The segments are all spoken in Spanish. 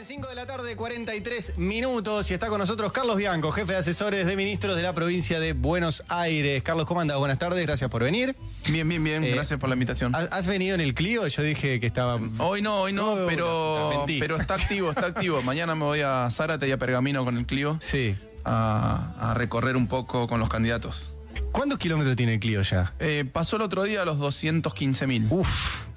Bien, 5 de la tarde, 43 minutos, y está con nosotros Carlos Bianco, jefe de asesores de ministros de la provincia de Buenos Aires. Carlos, ¿cómo andás? Buenas tardes, gracias por venir. Bien, gracias por la invitación. ¿Has venido en el Clio? Yo dije que estaba... Hoy no, pero está activo. Mañana me voy a Zárate y a Pergamino con el Clio. Sí. A recorrer un poco con los candidatos. ¿Cuántos kilómetros tiene el Clio ya? Pasó el otro día a los 215.000. Uf.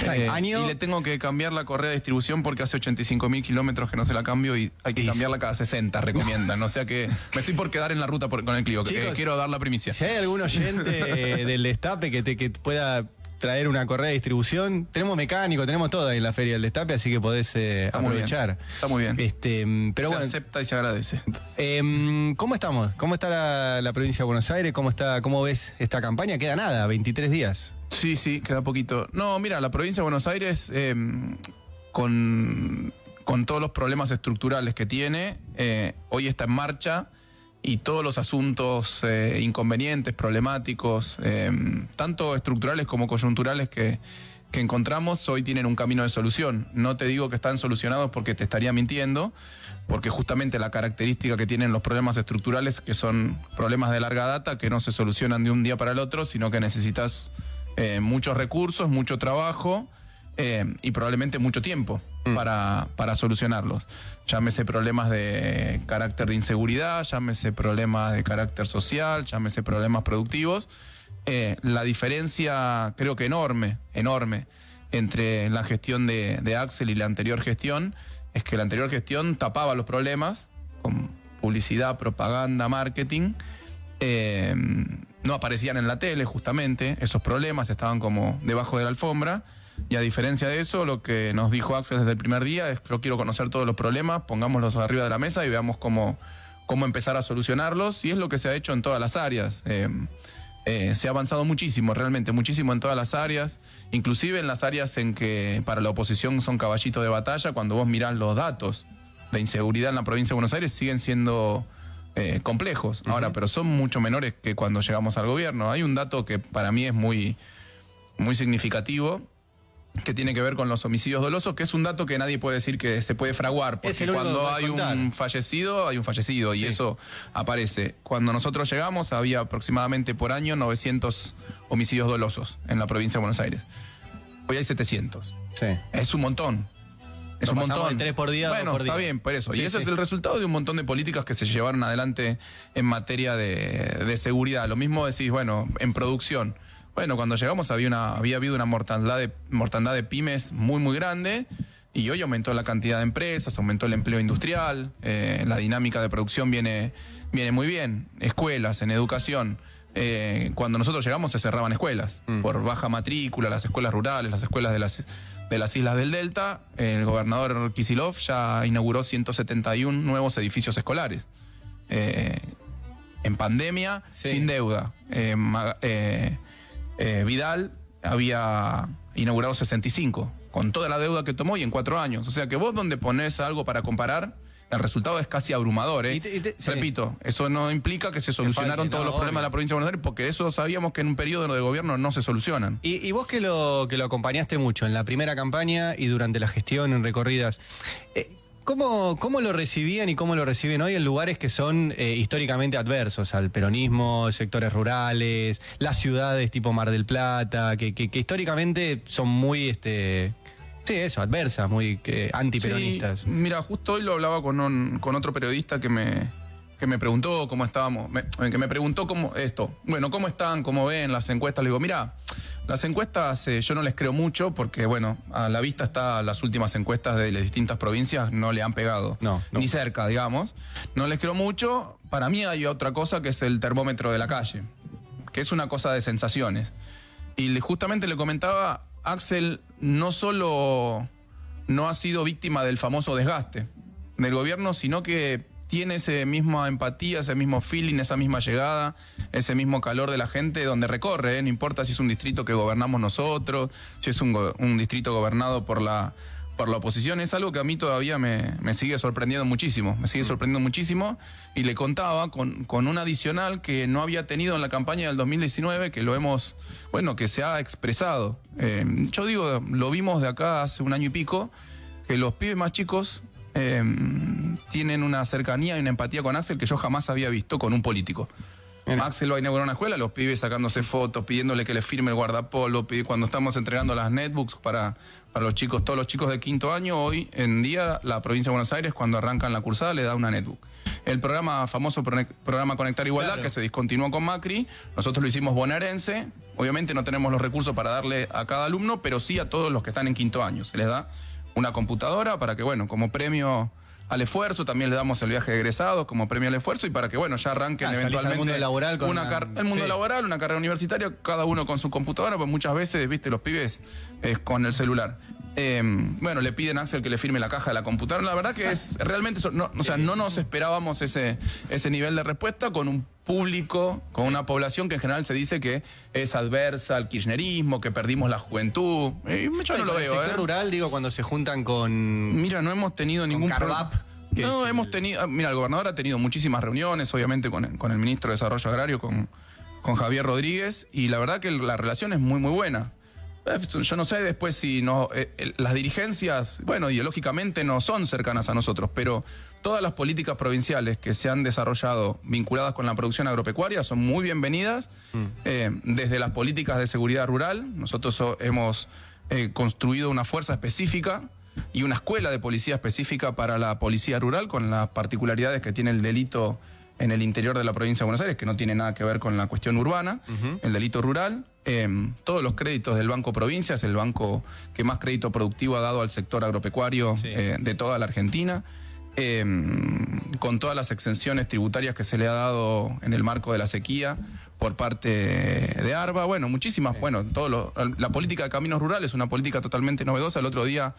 Y le tengo que cambiar la correa de distribución porque hace 85.000 kilómetros que no se la cambio y hay que cambiarla cada 60, recomiendan. O sea que me estoy por quedar en la ruta con el Clio. Chicos, quiero dar la primicia. Si hay algún oyente del Destape que pueda traer una correa de distribución, tenemos mecánico, tenemos todo ahí en la Feria del Destape, así que podés aprovechar. Está muy bien. Pero se acepta y se agradece. ¿Cómo estamos? ¿Cómo está la provincia de Buenos Aires? ¿Cómo ves esta campaña? Queda nada, 23 días. Sí, queda poquito. No, mira, la provincia de Buenos Aires, con todos los problemas estructurales que tiene, hoy está en marcha y todos los asuntos inconvenientes, problemáticos, tanto estructurales como coyunturales que encontramos, hoy tienen un camino de solución. No te digo que están solucionados porque te estaría mintiendo, porque justamente la característica que tienen los problemas estructurales, que son problemas de larga data, que no se solucionan de un día para el otro, sino que necesitas muchos recursos, mucho trabajo y probablemente mucho tiempo para solucionarlos. Llámese problemas de carácter de inseguridad, llámese problemas de carácter social, llámese problemas productivos. La diferencia creo que enorme entre la gestión de Axel y la anterior gestión es que la anterior gestión tapaba los problemas con publicidad, propaganda, marketing. No aparecían en la tele justamente, esos problemas estaban como debajo de la alfombra, y a diferencia de eso, lo que nos dijo Axel desde el primer día es: yo quiero conocer todos los problemas, pongámoslos arriba de la mesa y veamos cómo empezar a solucionarlos, y es lo que se ha hecho en todas las áreas. Se ha avanzado muchísimo, realmente muchísimo en todas las áreas, inclusive en las áreas en que para la oposición son caballitos de batalla. Cuando vos mirás los datos de inseguridad en la provincia de Buenos Aires, siguen siendo complejos ahora, pero son mucho menores que cuando llegamos al gobierno. Hay un dato que para mí es muy significativo, que tiene que ver con los homicidios dolosos, que es un dato que nadie puede decir que se puede fraguar, porque cuando hay un fallecido, y eso aparece. Cuando nosotros llegamos había aproximadamente por año 900 homicidios dolosos en la provincia de Buenos Aires. Hoy hay 700. Sí. Es un montón. Es un montón. 3 por día, bueno, por día. Está bien, por eso. Sí, y ese es el resultado de un montón de políticas que se llevaron adelante en materia de seguridad. Lo mismo decís, bueno, en producción. Bueno, cuando llegamos había habido una mortandad de pymes muy grande, y hoy aumentó la cantidad de empresas, aumentó el empleo industrial, la dinámica de producción viene muy bien. Escuelas, en educación. Cuando nosotros llegamos se cerraban escuelas por baja matrícula, las escuelas rurales, las escuelas de las islas del Delta. El gobernador Kicillof ya inauguró 171 nuevos edificios escolares. En pandemia, sin deuda. Vidal había inaugurado 65, con toda la deuda que tomó, y en 4 años. O sea que vos, donde ponés algo para comparar, el resultado es casi abrumador. Repito, eso no implica que se solucionaron todos los problemas de la provincia de Buenos Aires, porque eso sabíamos que en un periodo de gobierno no se solucionan. Y vos que lo acompañaste mucho en la primera campaña y durante la gestión, en recorridas, ¿cómo lo recibían y cómo lo reciben hoy en lugares que son históricamente adversos al peronismo, sectores rurales, las ciudades tipo Mar del Plata, que históricamente son muy... adversas, muy antiperonistas? Sí, mira, justo hoy lo hablaba con otro periodista que me preguntó cómo estábamos, que me preguntó cómo están, cómo ven las encuestas. Le digo, mira, las encuestas yo no les creo mucho, porque bueno, a la vista está las últimas encuestas de las distintas provincias, no le han pegado, ni cerca, digamos. No les creo mucho. Para mí hay otra cosa, que es el termómetro de la calle, que es una cosa de sensaciones. Y justamente le comentaba, Axel no solo no ha sido víctima del famoso desgaste del gobierno, sino que tiene esa misma empatía, ese mismo feeling, esa misma llegada, ese mismo calor de la gente donde recorre, no importa si es un distrito que gobernamos nosotros, si es un distrito gobernado por la oposición. Es algo que a mí todavía me sigue sorprendiendo muchísimo, y le contaba con un adicional que no había tenido en la campaña del 2019, que se ha expresado. Yo digo, lo vimos de acá hace un año y pico, que los pibes más chicos tienen una cercanía y una empatía con Axel que yo jamás había visto con un político. Axel va a inaugurar una escuela, los pibes sacándose fotos, pidiéndole que le firme el guardapolvo, cuando estamos entregando las netbooks para los chicos, todos los chicos de 5º año, hoy en día la provincia de Buenos Aires, cuando arrancan la cursada, le da una netbook. El famoso programa Conectar Igualdad, claro, que se discontinuó con Macri, nosotros lo hicimos bonaerense, obviamente no tenemos los recursos para darle a cada alumno, pero sí a todos los que están en 5º año. Se les da una computadora para que, bueno, como premio al esfuerzo, también le damos el viaje de egresados como premio al esfuerzo y para que, bueno, ya arranquen eventualmente el mundo laboral el mundo laboral, una carrera universitaria, cada uno con su computadora, pues muchas veces, viste, los pibes con el celular. Bueno, le piden a Axel que le firme la caja de la computadora. La verdad que es realmente, no nos esperábamos ese nivel de respuesta con un público, con una población que en general se dice que es adversa al kirchnerismo, que perdimos la juventud. Yo no lo veo. El sector rural, digo, cuando se juntan con... Mira, no hemos tenido ningún problema. No, hemos tenido... Mira, el gobernador ha tenido muchísimas reuniones, obviamente con el ministro de Desarrollo Agrario, con Javier Rodríguez, y la verdad que la relación es muy, muy buena. Yo no sé después si las dirigencias, bueno, ideológicamente no son cercanas a nosotros, pero todas las políticas provinciales que se han desarrollado vinculadas con la producción agropecuaria son muy bienvenidas. Desde las políticas de seguridad rural, nosotros hemos construido una fuerza específica y una escuela de policía específica para la policía rural, con las particularidades que tiene el delito en el interior de la provincia de Buenos Aires, que no tiene nada que ver con la cuestión urbana, el delito rural. Todos los créditos del Banco Provincia, es el banco que más crédito productivo ha dado al sector agropecuario de toda la Argentina, con todas las exenciones tributarias que se le ha dado en el marco de la sequía por parte de ARBA. Bueno, muchísimas, la política de caminos rurales es una política totalmente novedosa. El otro día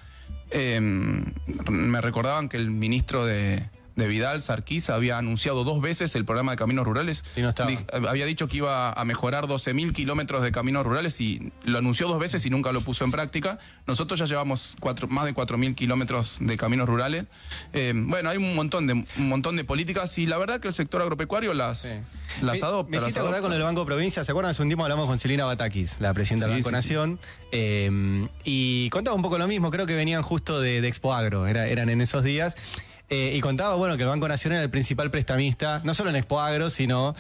me recordaban que el ministro de Vidal, Sarkis, había anunciado 2 veces el programa de caminos rurales. Y no estaba. Había dicho que iba a mejorar 12.000 kilómetros de caminos rurales y lo anunció 2 veces y nunca lo puso en práctica. Nosotros ya llevamos más de 4.000 kilómetros de caminos rurales. Bueno, hay un montón de políticas y la verdad que el sector agropecuario las adopta. Me hiciste acordar con el Banco Provincia. ¿Se acuerdan? Hace un tiempo hablamos con Celina Batakis, la presidenta del Banco Nación. Y contaba un poco lo mismo. Creo que venían justo de Expo Agro. Eran en esos días. Y contaba, que el Banco Nación era el principal prestamista, no solo en Expo Agro, sino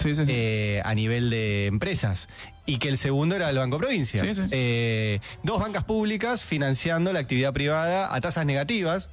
a nivel de empresas. Y que el segundo era el Banco Provincia. 2 bancas públicas financiando la actividad privada a tasas negativas,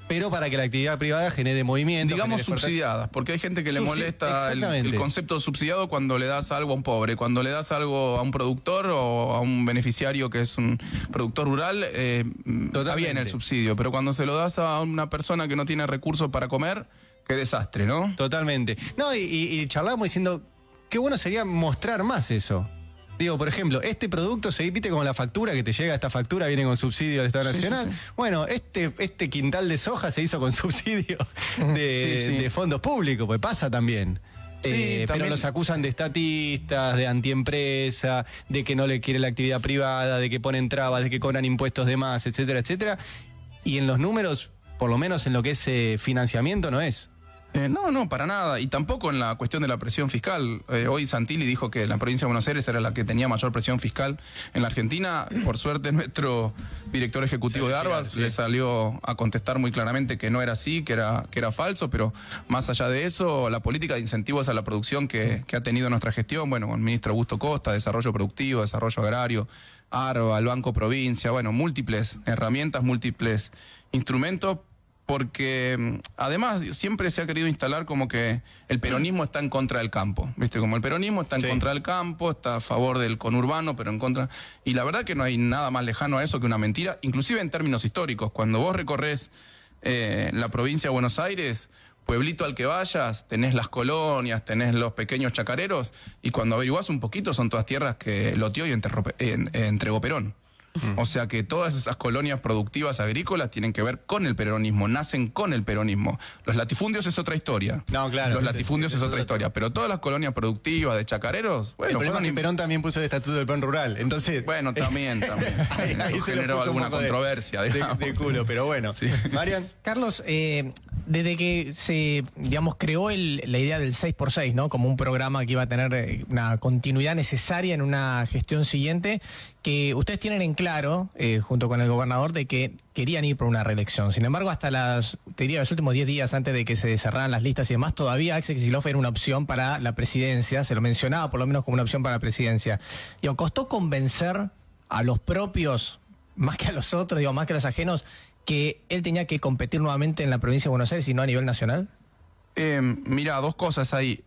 pero para que la actividad privada genere movimiento. Digamos subsidiadas, porque hay gente que le molesta el concepto subsidiado cuando le das algo a un pobre, cuando le das algo a un productor o a un beneficiario que es un productor rural, está bien el subsidio, pero cuando se lo das a una persona que no tiene recursos para comer, qué desastre, ¿no? Totalmente. No, y charlábamos diciendo, qué bueno sería mostrar más eso. Digo, por ejemplo, este producto se viste como la factura que te llega, esta factura viene con subsidio del Estado Nacional. Bueno, este quintal de soja se hizo con subsidio de fondos públicos, pues pasa también. Pero los acusan de estatistas, de antiempresa, de que no le quiere la actividad privada, de que ponen trabas, de que cobran impuestos de más, etcétera, etcétera. Y en los números, por lo menos en lo que es financiamiento, no es. No, para nada. Y tampoco en la cuestión de la presión fiscal. Hoy Santilli dijo que la provincia de Buenos Aires era la que tenía mayor presión fiscal en la Argentina. Por suerte, nuestro director ejecutivo de Arbas le salió a contestar muy claramente que no era así, que era falso. Pero más allá de eso, la política de incentivos a la producción que ha tenido nuestra gestión, con el ministro Augusto Costa, desarrollo productivo, desarrollo agrario, ARBA, el Banco Provincia, múltiples herramientas, múltiples instrumentos. Porque además siempre se ha querido instalar como que el peronismo está en contra del campo, ¿viste? Como el peronismo está en contra del campo, está a favor del conurbano, pero en contra... Y la verdad que no hay nada más lejano a eso que una mentira, inclusive en términos históricos. Cuando vos recorres la provincia de Buenos Aires, pueblito al que vayas, tenés las colonias, tenés los pequeños chacareros, y cuando averiguás un poquito son todas tierras que loteó y entregó Perón. O sea que todas esas colonias productivas agrícolas tienen que ver con el peronismo, nacen con el peronismo. Los latifundios es otra historia. No, claro. Los latifundios es otra historia. Pero todas las colonias productivas de chacareros, el problema es que Perón también puso el estatuto del plan rural. Entonces. Bueno, también. Ahí se generó alguna controversia, de culo, pero bueno. Marian. Carlos, Desde que se, digamos, creó la idea del 6x6, ¿no? Como un programa que iba a tener una continuidad necesaria en una gestión siguiente, que ustedes tienen en claro, junto con el gobernador, de que querían ir por una reelección. Sin embargo, hasta te diría, los últimos 10 días antes de que se cerraran las listas y demás, todavía Axel Kicillof era una opción para la presidencia, se lo mencionaba por lo menos como una opción para la presidencia. Digo, ¿costó convencer a los propios, más que a los otros, digo, más que a los ajenos, que él tenía que competir nuevamente en la provincia de Buenos Aires y no a nivel nacional? Mira, dos cosas ahí.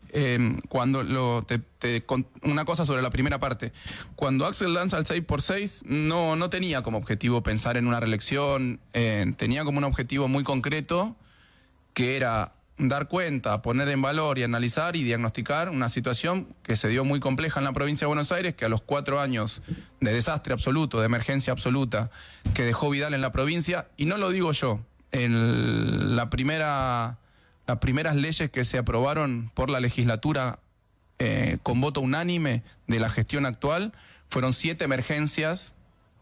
Una cosa sobre la primera parte. Cuando Axel lanza el 6x6, no tenía como objetivo pensar en una reelección, tenía como un objetivo muy concreto, que era dar cuenta, poner en valor y analizar y diagnosticar una situación que se dio muy compleja en la provincia de Buenos Aires, que a los 4 años de desastre absoluto, de emergencia absoluta, que dejó Vidal en la provincia, y no lo digo yo, las primeras leyes que se aprobaron por la legislatura con voto unánime de la gestión actual fueron 7 emergencias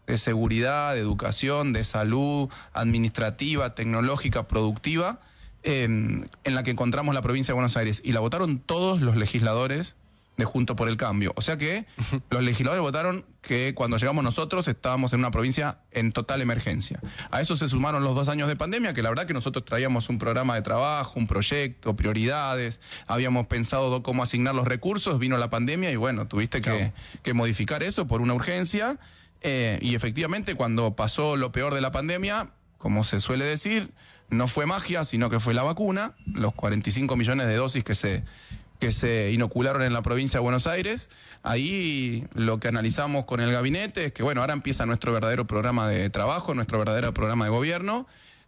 de seguridad, de educación, de salud, administrativa, tecnológica, productiva, en la que encontramos la provincia de Buenos Aires, y la votaron todos los legisladores de Juntos por el Cambio. O sea que los legisladores votaron que cuando llegamos nosotros estábamos en una provincia en total emergencia. A eso se sumaron los 2 años de pandemia, que la verdad que nosotros traíamos un programa de trabajo, un proyecto, prioridades, habíamos pensado cómo asignar los recursos, vino la pandemia y bueno, tuviste que modificar eso por una urgencia, y efectivamente cuando pasó lo peor de la pandemia, como se suele decir, no fue magia, sino que fue la vacuna, los 45 millones de dosis que se inocularon en la provincia de Buenos Aires. Ahí lo que analizamos con el gabinete es que, bueno, ahora empieza nuestro verdadero programa de trabajo, nuestro verdadero programa de gobierno,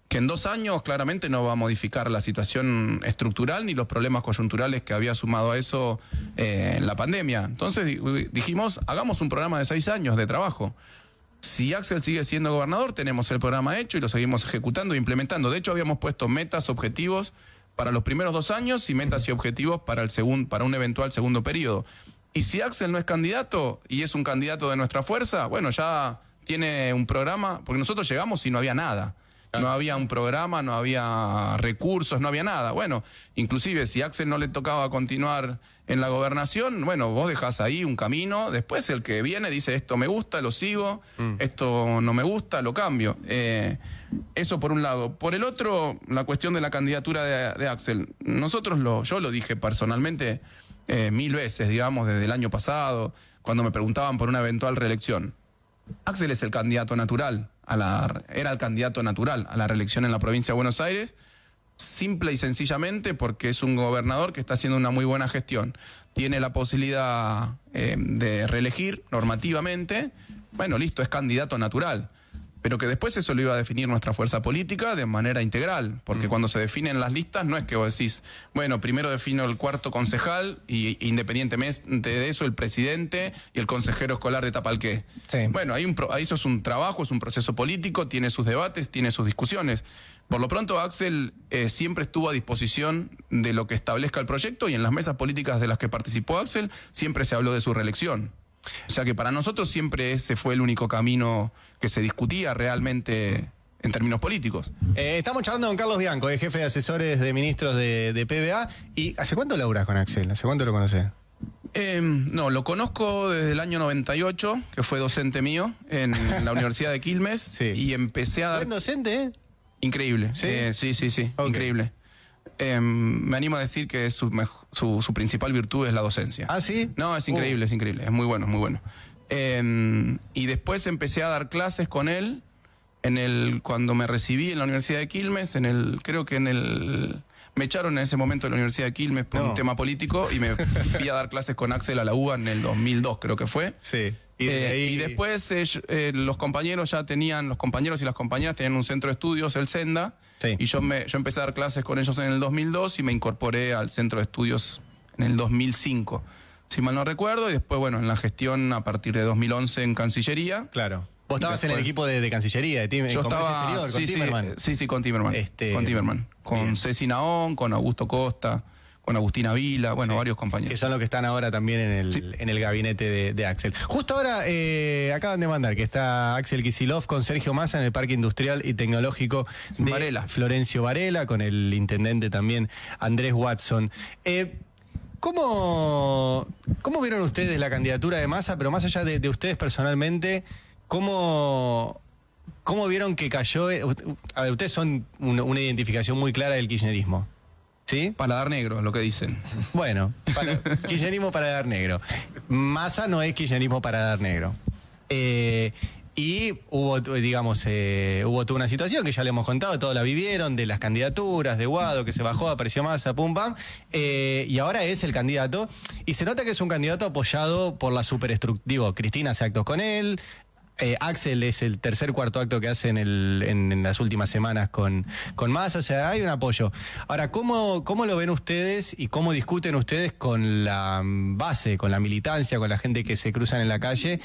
que en 2 años claramente no va a modificar la situación estructural ni los problemas coyunturales que había sumado a eso la pandemia. Entonces dijimos, hagamos un programa de 6 años de trabajo. Si Axel sigue siendo gobernador, tenemos el programa hecho y lo seguimos ejecutando e implementando. De hecho, habíamos puesto metas, objetivos para los primeros 2 años y metas y objetivos para un eventual segundo periodo. Y si Axel no es candidato y es un candidato de nuestra fuerza, bueno, ya tiene un programa, porque nosotros llegamos y no había nada. No había un programa, no había recursos, no había nada. Bueno, inclusive si a Axel no le tocaba continuar en la gobernación, bueno, vos dejás ahí un camino, después el que viene dice esto me gusta, lo sigo, esto no me gusta, lo cambio. Eso por un lado. Por el otro, la cuestión de la candidatura de Axel. Yo lo dije personalmente 1000 veces, digamos, desde el año pasado, cuando me preguntaban por una eventual reelección. Axel es el candidato natural, era el candidato natural a la reelección en la provincia de Buenos Aires, simple y sencillamente porque es un gobernador que está haciendo una muy buena gestión. Tiene la posibilidad de reelegir normativamente, bueno, listo, es candidato natural. Pero que después eso lo iba a definir nuestra fuerza política de manera integral, porque cuando se definen las listas no es que vos decís, bueno, primero defino el 4º concejal y independientemente de eso el presidente y el consejero escolar de Tapalqué. Sí. Bueno, ahí eso es un trabajo, es un proceso político, tiene sus debates, tiene sus discusiones. Por lo pronto Axel siempre estuvo a disposición de lo que establezca el proyecto, y en las mesas políticas de las que participó Axel siempre se habló de su reelección. O sea que para nosotros siempre ese fue el único camino que se discutía realmente en términos políticos. Estamos charlando con Carlos Bianco, jefe de asesores de ministros de PBA. ¿Y hace cuánto laburás con Axel? ¿Hace cuánto lo conocés? No, lo conozco desde el año 98, que fue docente mío en la Universidad de Quilmes. Sí. Y empecé a dar... ¿Buen docente, eh? Increíble. ¿Sí? Sí, Okay. Increíble. Me animo a decir que su principal virtud es la docencia. ¿Ah, sí? No, es increíble, es increíble. Es muy bueno, es muy bueno. Y después empecé a dar clases con él cuando me recibí en la Universidad de Quilmes, me echaron en ese momento de la Universidad de Quilmes por un tema político y me fui a dar clases con Axel a la UBA en el 2002, creo que fue. Sí. Y después los compañeros y las compañeras tenían un centro de estudios, el Senda, Sí. y yo empecé a dar clases con ellos en el 2002 y me incorporé al centro de estudios en el 2005, si mal no recuerdo, y después, bueno, en la gestión a partir de 2011 en Cancillería. Claro. Vos estabas en el Después- equipo de Cancillería, de Yo Comercio estaba, Exterior, con Timerman. sí, con Timerman. Este, Con Timerman. Con bien. Ceci Naón, con Augusto Costa, con Agustín Avila, bueno, varios Que compañeros. son los que están ahora también en el gabinete de Axel. Justo ahora acaban de mandar que está Axel Kicillof con Sergio Massa en el Parque Industrial y Tecnológico de Varela. Florencio Varela, con el intendente también Andrés Watson. ¿Cómo vieron ustedes la candidatura de Massa? Pero más allá de ustedes personalmente, ¿cómo vieron que cayó? A ver, ustedes son una identificación muy clara del kirchnerismo. ¿Sí? Paladar negro, es lo que dicen. Bueno, kirchnerismo para dar negro. Massa no es kirchnerismo para dar negro. Y hubo, digamos, hubo toda una situación que ya le hemos contado, todos la vivieron, de las candidaturas, de Guado, que se bajó, apareció Massa, pum, pam. Y ahora es el candidato. Y se nota que es un candidato apoyado por la superestructura. Digo, Cristina hace actos con él. Axel es el cuarto acto que hace en las últimas semanas con Massa, o sea, hay un apoyo. Ahora, ¿cómo lo ven ustedes y cómo discuten ustedes con la base, con la militancia, con la gente que se cruzan en la calle,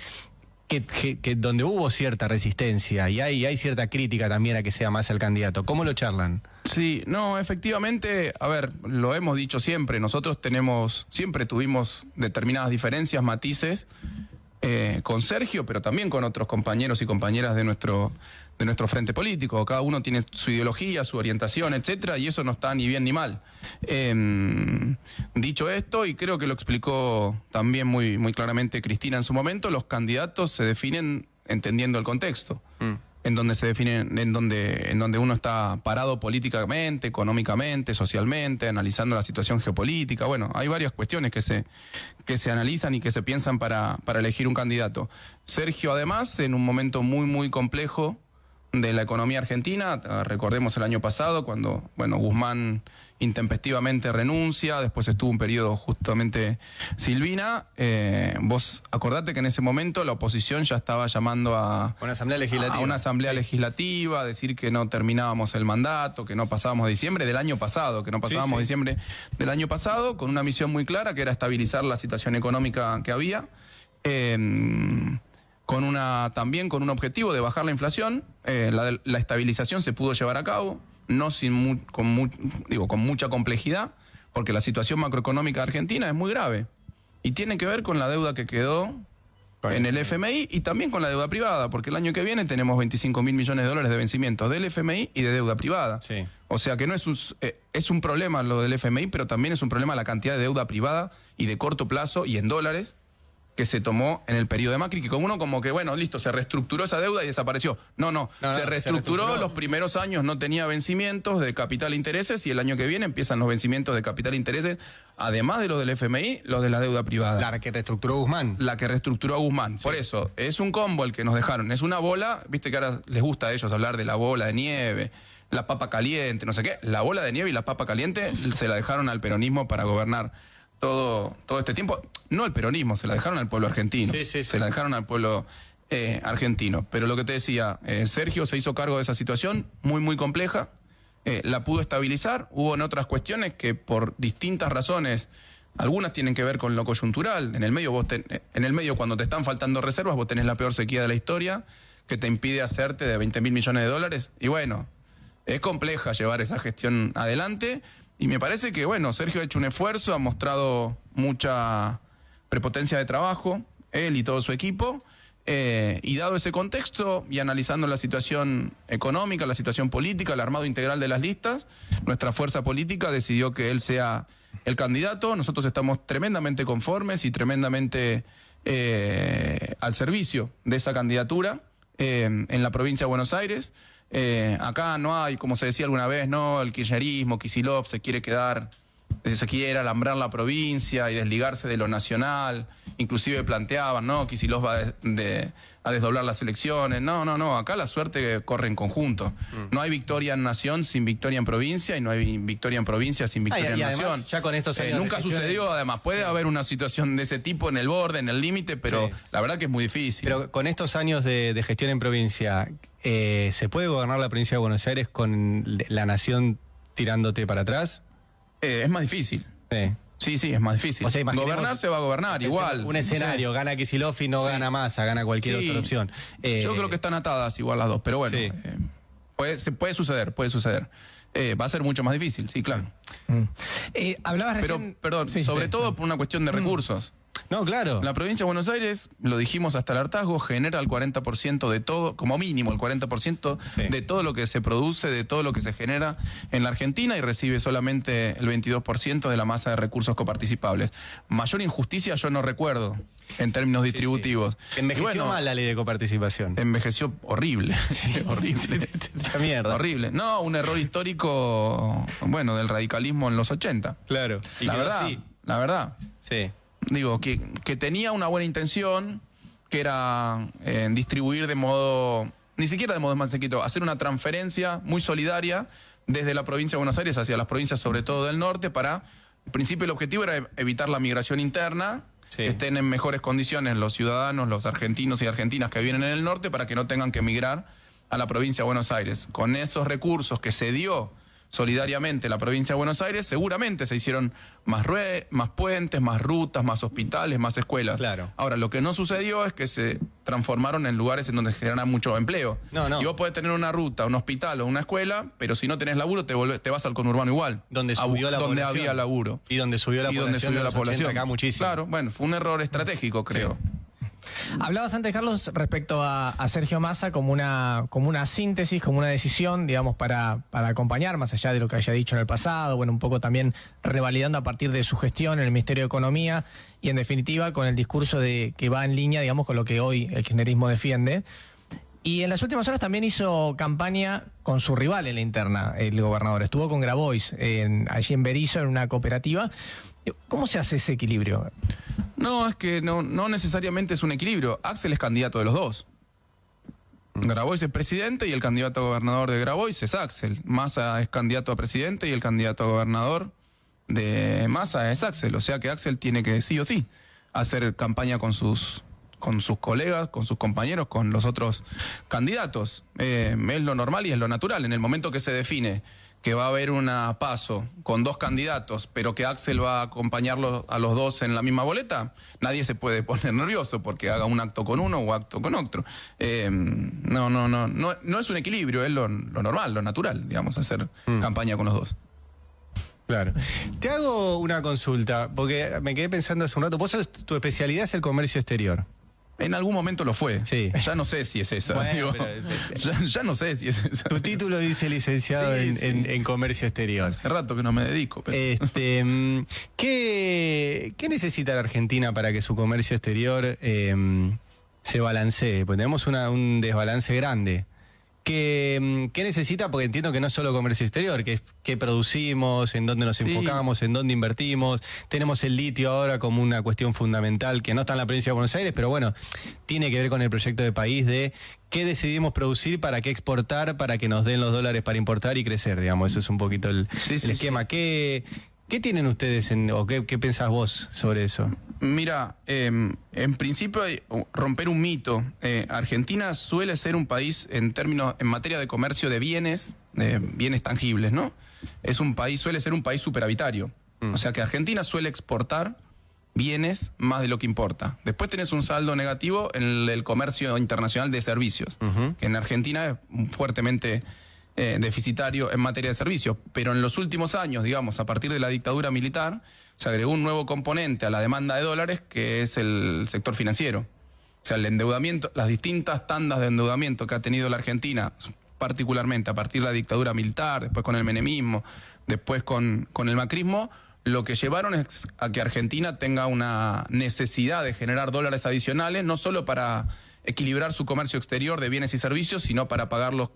que donde hubo cierta resistencia y hay cierta crítica también a que sea Massa el candidato? ¿Cómo lo charlan? Sí, no, efectivamente, a ver, lo hemos dicho siempre, nosotros siempre tuvimos determinadas diferencias, matices, con Sergio, pero también con otros compañeros y compañeras de nuestro frente político. Cada uno tiene su ideología, su orientación, etcétera, y eso no está ni bien ni mal. Dicho esto, y creo que lo explicó también muy, muy claramente Cristina en su momento, los candidatos se definen entendiendo el contexto. En donde se definen, en donde uno está parado políticamente, económicamente, socialmente, analizando la situación geopolítica. Bueno, hay varias cuestiones que se analizan y que se piensan para elegir un candidato. Sergio, además, en un momento muy, muy complejo de la economía argentina, recordemos el año pasado, cuando, bueno, Guzmán intempestivamente renuncia, después estuvo un periodo justamente Silvina, vos acordate que en ese momento la oposición ya estaba llamando a Una asamblea legislativa. a una asamblea legislativa, a decir que no terminábamos el mandato, que no pasábamos diciembre del año pasado, diciembre del año pasado, con una misión muy clara que era estabilizar la situación económica que había, también con un objetivo de bajar la inflación. La estabilización se pudo llevar a cabo, no con mucha complejidad, porque la situación macroeconómica argentina es muy grave y tiene que ver con la deuda que quedó en el FMI y también con la deuda privada, porque el año que viene tenemos 25.000 millones de dólares de vencimientos del FMI y de deuda privada. Sí. O sea que no es un problema lo del FMI, pero también es un problema la cantidad de deuda privada y de corto plazo y en dólares que se tomó en el periodo de Macri, que con uno como que, bueno, listo, se reestructuró esa deuda y desapareció. No, se reestructuró, los primeros años no tenía vencimientos de capital e intereses y el año que viene empiezan los vencimientos de capital e intereses, además de los del FMI, los de la deuda privada. La que reestructuró Guzmán. La que reestructuró a Guzmán. Sí. Por eso, es un combo el que nos dejaron. Es una bola, viste que ahora les gusta a ellos hablar de la bola de nieve, la papa caliente, no sé qué. La bola de nieve y la papa caliente se la dejaron al peronismo para gobernar todo este tiempo. No al peronismo, se la dejaron al pueblo argentino. Sí. Se la dejaron al pueblo argentino. Pero lo que te decía, Sergio se hizo cargo de esa situación muy, muy compleja. La pudo estabilizar. Hubo en otras cuestiones que por distintas razones, algunas tienen que ver con lo coyuntural. En el medio, cuando te están faltando reservas, vos tenés la peor sequía de la historia, que te impide hacerte de 20.000 millones de dólares. Y bueno, es compleja llevar esa gestión adelante. Y me parece que, bueno, Sergio ha hecho un esfuerzo, ha mostrado mucha prepotencia de trabajo, él y todo su equipo, y dado ese contexto y analizando la situación económica, la situación política, el armado integral de las listas, nuestra fuerza política decidió que él sea el candidato. Nosotros estamos tremendamente conformes y tremendamente al servicio de esa candidatura en la provincia de Buenos Aires. Acá no hay, como se decía alguna vez, no, el kirchnerismo, Kicillof se quiere alambrar la provincia y desligarse de lo nacional. Inclusive planteaban, ¿no? Kicillof va a desdoblar las elecciones. No, acá la suerte corre en conjunto. No hay victoria en nación sin victoria en provincia y no hay victoria en provincia sin victoria en además, nación. ya con estos años nunca de gestión, sucedió, además. Puede haber una situación de ese tipo en el borde, en el límite, pero la verdad que es muy difícil. Pero con estos años de gestión en provincia, ¿se puede gobernar la provincia de Buenos Aires con la nación tirándote para atrás? Es más difícil. Sí, es más difícil. O sea, gobernar se va a gobernar igual. Un escenario, gana Kicillof y no gana Massa, gana cualquier otra opción. Yo creo que están atadas igual las dos, pero bueno, puede suceder. va a ser mucho más difícil, sí, claro. Hablabas Pero, recién... perdón, Sí, sobre sí. todo por una cuestión de recursos. No, claro. La provincia de Buenos Aires, lo dijimos hasta el hartazgo, genera el 40% de todo, como mínimo el 40% Sí. de todo lo que se produce, de todo lo que se genera en la Argentina y recibe solamente el 22% de la masa de recursos coparticipables. Mayor injusticia yo no recuerdo en términos distributivos. Envejeció Y bueno, mal la ley de coparticipación. envejeció horrible. horrible. Mucha mierda. Horrible. No, un error histórico, bueno, del radicalismo en los 80. Claro. Y La quedó verdad, así. la verdad. Sí. Digo, que tenía una buena intención, que era distribuir de modo, ni siquiera de modo más sequito, hacer una transferencia muy solidaria desde la provincia de Buenos Aires hacia las provincias, sobre todo del norte, para, en principio el objetivo era evitar la migración interna, Sí. estén en mejores condiciones los ciudadanos, los argentinos y argentinas que viven en el norte, para que no tengan que emigrar a la provincia de Buenos Aires. Con esos recursos que se dio solidariamente la provincia de Buenos Aires, seguramente se hicieron más puentes, más rutas, más hospitales, más escuelas. Claro. Ahora, lo que no sucedió es que se transformaron en lugares en donde se genera mucho empleo. No. Y vos podés tener una ruta, un hospital o una escuela, pero si no tenés laburo, te vas al conurbano igual. Donde subió la donde población. había laburo. Y donde subió la Y población. donde subió de la los 80 población. acá muchísimo. Claro, bueno, fue un error estratégico, creo. Hablabas antes, Carlos, respecto a Sergio Massa como una síntesis, como una decisión, digamos, para acompañar, más allá de lo que haya dicho en el pasado, bueno, un poco también revalidando a partir de su gestión en el Ministerio de Economía y, en definitiva, con el discurso que va en línea, digamos, con lo que hoy el kirchnerismo defiende. Y en las últimas horas también hizo campaña con su rival en la interna, el gobernador. Estuvo con Grabois, allí en Berisso, en una cooperativa. ¿Cómo se hace ese equilibrio? No, es que no necesariamente es un equilibrio. Axel es candidato de los dos. Grabois es presidente y el candidato a gobernador de Grabois es Axel. Massa es candidato a presidente y el candidato a gobernador de Massa es Axel. O sea que Axel tiene que sí o sí hacer campaña con sus colegas, con sus compañeros, con los otros candidatos. Es lo normal y es lo natural. En el momento que se define que va a haber una PASO con dos candidatos, pero que Axel va a acompañarlos a los dos en la misma boleta, nadie se puede poner nervioso porque haga un acto con uno o acto con otro. No es un equilibrio, es lo normal, lo natural, digamos, hacer campaña con los dos. Claro. Te hago una consulta, porque me quedé pensando hace un rato. Tu especialidad es el comercio exterior. En algún momento lo fue. Sí. Ya no sé si es esa. Bueno, digo. pero- Ya no sé si es esa. Tu título dice licenciado Sí, sí. en comercio exterior. Hace rato que no me dedico. Pero... ¿Qué necesita la Argentina para que su comercio exterior se balancee? Porque tenemos un desbalance grande. ¿Qué necesita? Porque entiendo que no es solo comercio exterior, que es qué producimos, en dónde nos Sí. enfocamos, en dónde invertimos. Tenemos el litio ahora como una cuestión fundamental que no está en la provincia de Buenos Aires, pero bueno, tiene que ver con el proyecto de país de qué decidimos producir, para qué exportar, para que nos den los dólares para importar y crecer, digamos. Eso es un poquito el esquema. ¿Qué tienen ustedes o qué pensás vos sobre eso? Mira, en principio hay romper un mito. Argentina suele ser un país en materia de comercio de bienes tangibles, ¿no? Suele ser un país superavitario. O sea que Argentina suele exportar bienes más de lo que importa. Después tenés un saldo negativo en el comercio internacional de servicios, que en Argentina es fuertemente deficitario en materia de servicios. Pero en los últimos años, digamos, a partir de la dictadura militar, se agregó un nuevo componente a la demanda de dólares, que es el sector financiero. O sea, el endeudamiento, las distintas tandas de endeudamiento que ha tenido la Argentina, particularmente a partir de la dictadura militar, después con el menemismo, después con el macrismo, lo que llevaron es a que Argentina tenga una necesidad de generar dólares adicionales, no solo para equilibrar su comercio exterior de bienes y servicios, sino para pagar los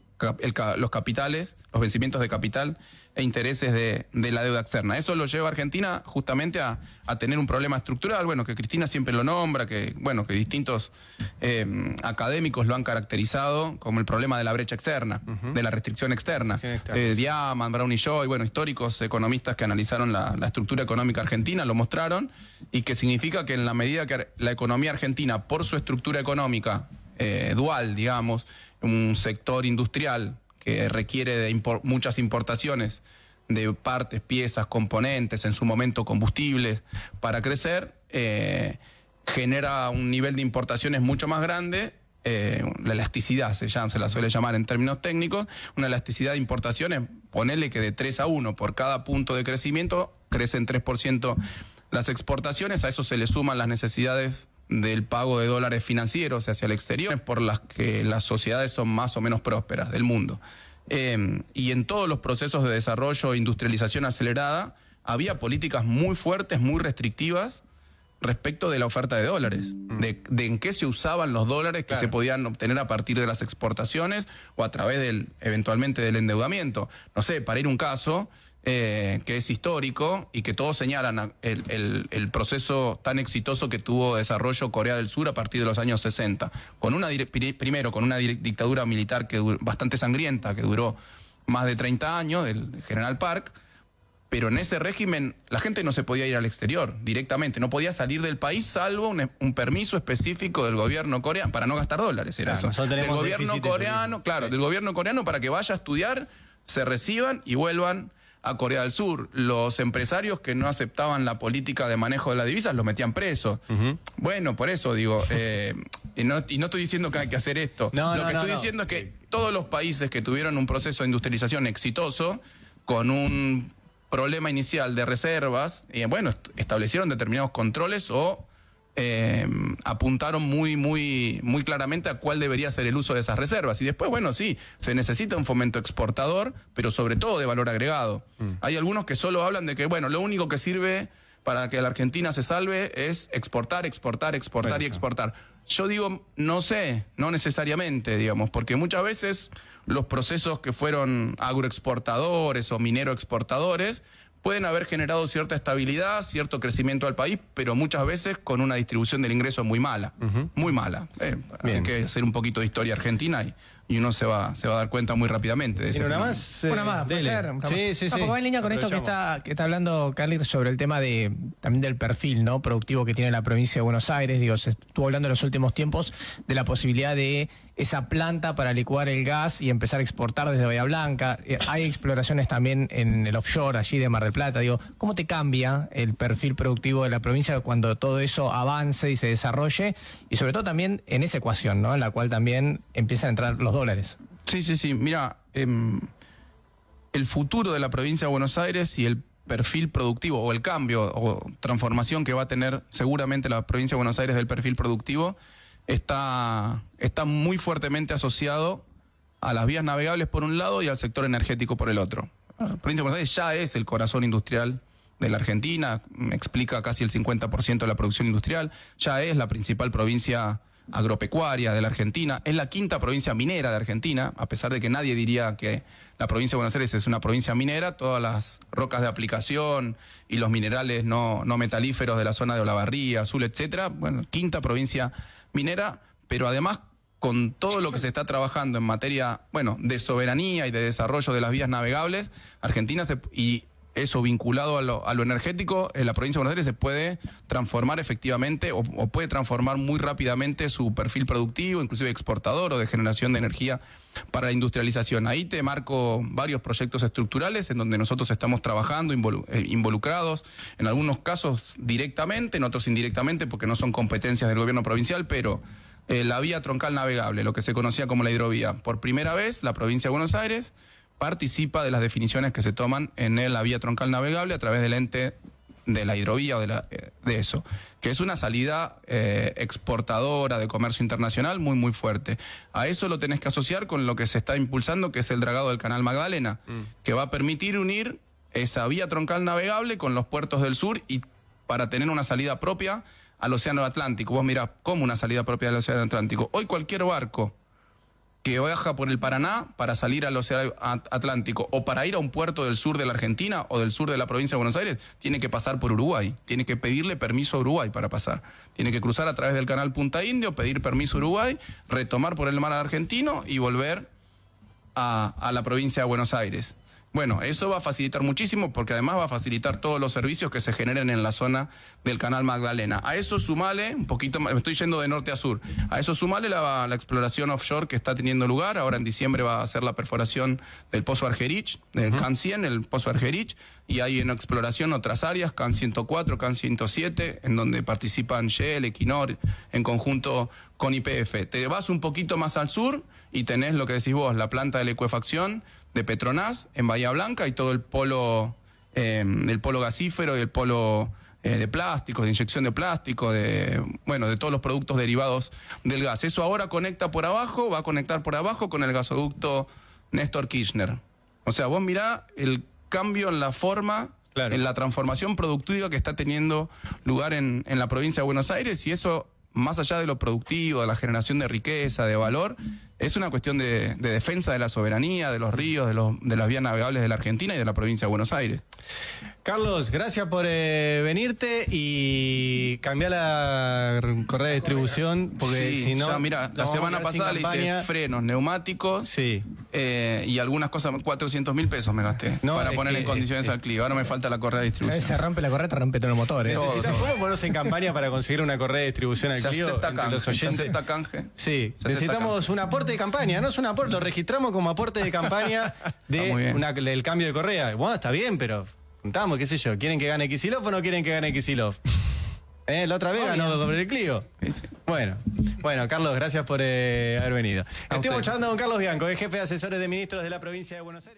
capitales, los vencimientos de capital e intereses de la deuda externa. Eso lo lleva a Argentina justamente a tener un problema estructural, bueno, que Cristina siempre lo nombra, que distintos académicos lo han caracterizado como el problema de la brecha externa, de la restricción externa. Diamant, Brown y Joy, históricos economistas que analizaron la estructura económica argentina lo mostraron, y que significa que en la medida que la economía argentina, por su estructura económica dual, digamos, un sector industrial que requiere de muchas importaciones de partes, piezas, componentes, en su momento combustibles, para crecer, genera un nivel de importaciones mucho más grande la elasticidad se la suele llamar en términos técnicos, una elasticidad de importaciones, ponerle que de 3-1 por cada punto de crecimiento, crecen 3% las exportaciones, a eso se le suman las necesidades del pago de dólares financieros hacia el exterior, por las que las sociedades son más o menos prósperas del mundo. Y en todos los procesos de desarrollo e industrialización acelerada, había políticas muy fuertes, muy restrictivas, respecto de la oferta de dólares, de en qué se usaban los dólares que se podían obtener a partir de las exportaciones o a través eventualmente del endeudamiento. No sé, para ir un caso que es histórico y que todos señalan el proceso tan exitoso que tuvo desarrollo Corea del Sur a partir de los años 60, primero con una dictadura militar bastante sangrienta, que duró más de 30 años, del General Park. Pero en ese régimen la gente no se podía ir al exterior directamente, no podía salir del país salvo un permiso específico del gobierno coreano para no gastar dólares, era eso. Del gobierno coreano, del gobierno coreano para que vaya a estudiar, se reciban y vuelvan a Corea del Sur. Los empresarios que no aceptaban la política de manejo de las divisas los metían presos. Bueno, por eso digo, y no estoy diciendo que hay que hacer esto. Lo que estoy diciendo es que todos los países que tuvieron un proceso de industrialización exitoso, con un problema inicial de reservas, establecieron determinados controles o apuntaron muy claramente a cuál debería ser el uso de esas reservas. Y después, sí, se necesita un fomento exportador, pero sobre todo de valor agregado. Hay algunos que solo hablan de que, lo único que sirve para que la Argentina se salve es exportar y exportar. Yo digo, no sé, no necesariamente, digamos, porque muchas veces los procesos que fueron agroexportadores o mineroexportadores pueden haber generado cierta estabilidad, cierto crecimiento al país, pero muchas veces con una distribución del ingreso muy mala, muy mala. Hay que hacer un poquito de historia argentina y uno se va a dar cuenta muy rápidamente de ese una fenómeno. más, puede ser. Sí. Porque va en línea con esto que está hablando Carly sobre el tema también del perfil, ¿no?, productivo que tiene la provincia de Buenos Aires. Digo, se estuvo hablando en los últimos tiempos de la posibilidad de esa planta para licuar el gas y empezar a exportar desde Bahía Blanca. Hay exploraciones también en el offshore allí de Mar del Plata. Digo, ¿cómo te cambia el perfil productivo de la provincia cuando todo eso avance y se desarrolle? Y sobre todo también en esa ecuación, ¿no?, en la cual también empiezan a entrar los dólares. Sí. Mira, el futuro de la provincia de Buenos Aires y el perfil productivo o el cambio o transformación que va a tener seguramente la provincia de Buenos Aires del perfil productivo está muy fuertemente asociado a las vías navegables por un lado y al sector energético por el otro. La provincia de Buenos Aires ya es el corazón industrial de la Argentina, explica casi el 50% de la producción industrial, ya es la principal provincia agropecuaria de la Argentina, es la quinta provincia minera de Argentina, a pesar de que nadie diría que la provincia de Buenos Aires es una provincia minera, todas las rocas de aplicación y los minerales no metalíferos de la zona de Olavarría, Azul, etcétera, quinta provincia minera, pero además con todo lo que se está trabajando en materia, de soberanía y de desarrollo de las vías navegables, Argentina y eso vinculado a lo energético, la provincia de Buenos Aires se puede transformar efectivamente o puede transformar muy rápidamente su perfil productivo, inclusive exportador o de generación de energía para la industrialización. Ahí te marco varios proyectos estructurales en donde nosotros estamos trabajando, involucrados, en algunos casos directamente, en otros indirectamente porque no son competencias del gobierno provincial, pero la vía troncal navegable, lo que se conocía como la hidrovía. Por primera vez, la provincia de Buenos Aires participa de las definiciones que se toman en la vía troncal navegable a través del ente de la hidrovía o de eso, que es una salida exportadora de comercio internacional muy fuerte. A eso lo tenés que asociar con lo que se está impulsando, que es el dragado del Canal Magdalena, que va a permitir unir esa vía troncal navegable con los puertos del sur y para tener una salida propia al Océano Atlántico. Vos mirás, ¿cómo una salida propia al Océano Atlántico? Hoy cualquier barco que viaja por el Paraná para salir al Océano Atlántico o para ir a un puerto del sur de la Argentina o del sur de la provincia de Buenos Aires, tiene que pasar por Uruguay, tiene que pedirle permiso a Uruguay para pasar. Tiene que cruzar a través del canal Punta Indio, pedir permiso a Uruguay, retomar por el mar argentino y volver a la provincia de Buenos Aires. Bueno, eso va a facilitar muchísimo porque además va a facilitar todos los servicios que se generen en la zona del Canal Magdalena. A eso sumale, un poquito más, me estoy yendo de norte a sur, a eso sumale la exploración offshore que está teniendo lugar. Ahora en diciembre va a ser la perforación del Pozo Argerich, del CAN 100, el Pozo Argerich, y hay en exploración otras áreas, CAN 104, CAN 107, en donde participan Shell, Equinor, en conjunto con YPF. Te vas un poquito más al sur y tenés lo que decís vos, la planta de licuefacción de Petronas en Bahía Blanca y todo el polo gasífero y el polo de plásticos, de inyección de plástico, de todos los productos derivados del gas. Eso ahora conecta por abajo, va a conectar por abajo con el gasoducto Néstor Kirchner. O sea, vos mirá el cambio en la forma, claro, en la transformación productiva que está teniendo lugar en la provincia de Buenos Aires, y eso, más allá de lo productivo, de la generación de riqueza, de valor, es una cuestión de defensa de la soberanía, de los ríos, de las vías navegables de la Argentina y de la provincia de Buenos Aires. Carlos, gracias por venirte y cambiar la correa de distribución, porque Sí, si no... ya, mira, la semana pasada le hice frenos, neumáticos, Sí. y algunas cosas, 400.000 pesos me gasté No, para es poner que- en condiciones al Clio. Ahora me falta la correa de distribución. Se rompe la correa, te rompe todo el motor. Necesitamos ponernos en campaña para conseguir una correa de distribución al Se Clio acepta entre canje, los se oyentes. acepta canje. Sí, Se acepta necesitamos un aporte de campaña, no es un aporte, lo registramos como aporte de campaña Está muy bien. del cambio de correa. Bueno, está bien, pero juntamos, qué sé yo, ¿quieren que gane Kicillof o no quieren que gane Kicillof? La otra vez ganó por el Clio. Sí, sí. Bueno, Carlos, gracias por haber venido. Estuvimos ustedes. charlando con Carlos Bianco, es jefe de asesores de ministros de la provincia de Buenos Aires.